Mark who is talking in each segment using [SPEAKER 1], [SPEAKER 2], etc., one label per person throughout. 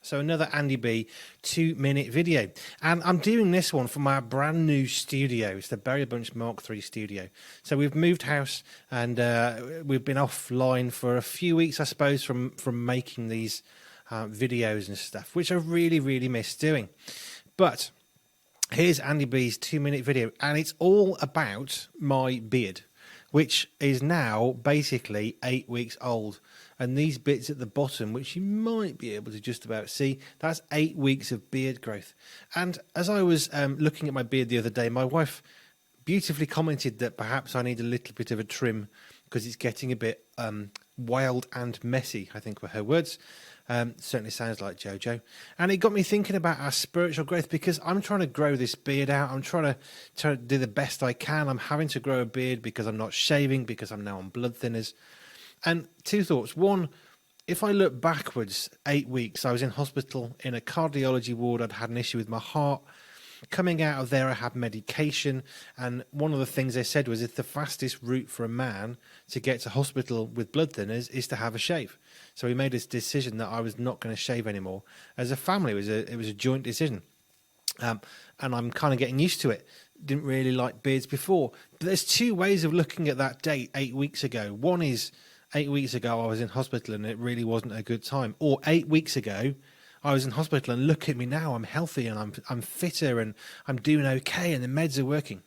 [SPEAKER 1] So another Andy B 2-minute video. And I'm doing this one from our brand new studio. It's the BerryBunch Mark III studio. So we've moved house and we've been offline for a few weeks, I suppose, from making these videos and stuff, which I really, really miss doing. But here's Andy B's 2-minute video, and it's all about my beard, which is now basically 8 weeks old. And these bits at the bottom, which you might be able to just about see, that's 8 weeks of beard growth. And as I was looking at my beard the other day, my wife beautifully commented that perhaps I need a little bit of a trim because it's getting a bit wild and messy, I think were her words. Certainly sounds like Jojo. And it got me thinking about our spiritual growth, because I'm trying to grow this beard out. I'm trying to do the best I can. I'm having to grow a beard because I'm not shaving, because I'm now on blood thinners. And two thoughts. One, if I look backwards 8 weeks, I was in hospital in a cardiology ward. I'd had an issue with my heart. Coming out of there, I had medication. And one of the things they said was, if the fastest route for a man to get to hospital with blood thinners is to have a shave. So we made this decision that I was not going to shave anymore. As a family, it was a joint decision. And I'm kind of getting used to it. Didn't really like beards before. But there's two ways of looking at that date 8 weeks ago. One is, 8 weeks ago I was in hospital and it really wasn't a good time. Or 8 weeks ago I was in hospital and look at me now, I'm healthy and I'm fitter and I'm doing okay and the meds are working.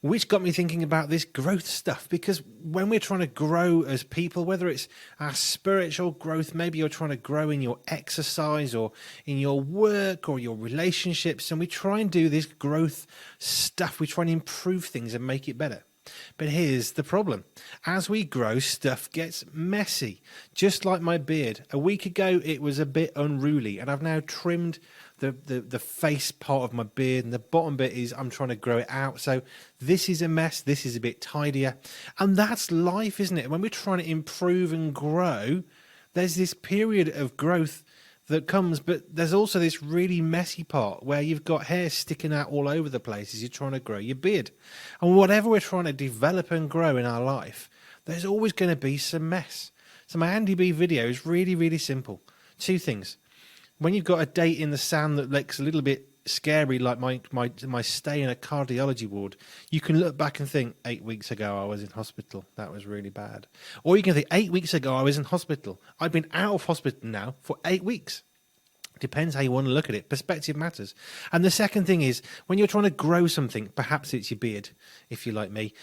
[SPEAKER 1] Which got me thinking about this growth stuff, because when we're trying to grow as people, whether it's our spiritual growth, maybe you're trying to grow in your exercise or in your work or your relationships, and we try and do this growth stuff, we try and improve things and make it better. But here's the problem. As we grow, stuff gets messy. Just like my beard. A week ago, it was a bit unruly, and I've now trimmed the face part of my beard, and the bottom bit is I'm trying to grow it out. So this is a mess. This is a bit tidier. And that's life, isn't it? When we're trying to improve and grow, there's this period of growth that comes, but there's also this really messy part where you've got hair sticking out all over the place as you're trying to grow your beard. And whatever we're trying to develop and grow in our life, there's always going to be some mess. So my Andy B video is really, really simple. Two things. When you've got a date in the sand that looks a little bit scary, like my stay in a cardiology ward, you can look back and think, 8 weeks ago I was in hospital. That was really bad. Or you can think, 8 weeks ago I was in hospital. I've been out of hospital now for 8 weeks. Depends how you want to look at it. Perspective matters. And the second thing is, when you're trying to grow something, perhaps it's your beard, if you're like me,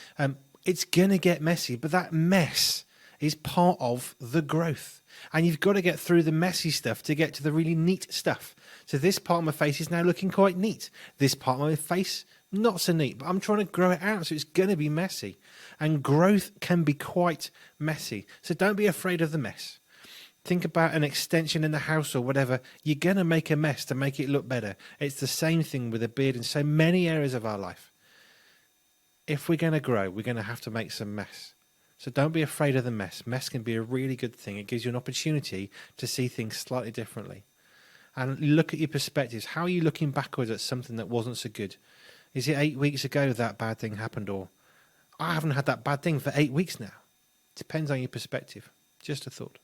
[SPEAKER 1] it's going to get messy, but that mess is part of the growth. And you've got to get through the messy stuff to get to the really neat stuff. So this part of my face is now looking quite neat. This part of my face, not so neat, but I'm trying to grow it out, so it's going to be messy. And growth can be quite messy. So don't be afraid of the mess. Think about an extension in the house or whatever. You're going to make a mess to make it look better. It's the same thing with a beard in so many areas of our life. If we're going to grow, we're going to have to make some mess. So don't be afraid of the mess. Mess can be a really good thing. It gives you an opportunity to see things slightly differently. And look at your perspectives. How are you looking backwards at something that wasn't so good? Is it 8 weeks ago that bad thing happened? Or I haven't had that bad thing for 8 weeks now. Depends on your perspective. Just a thought.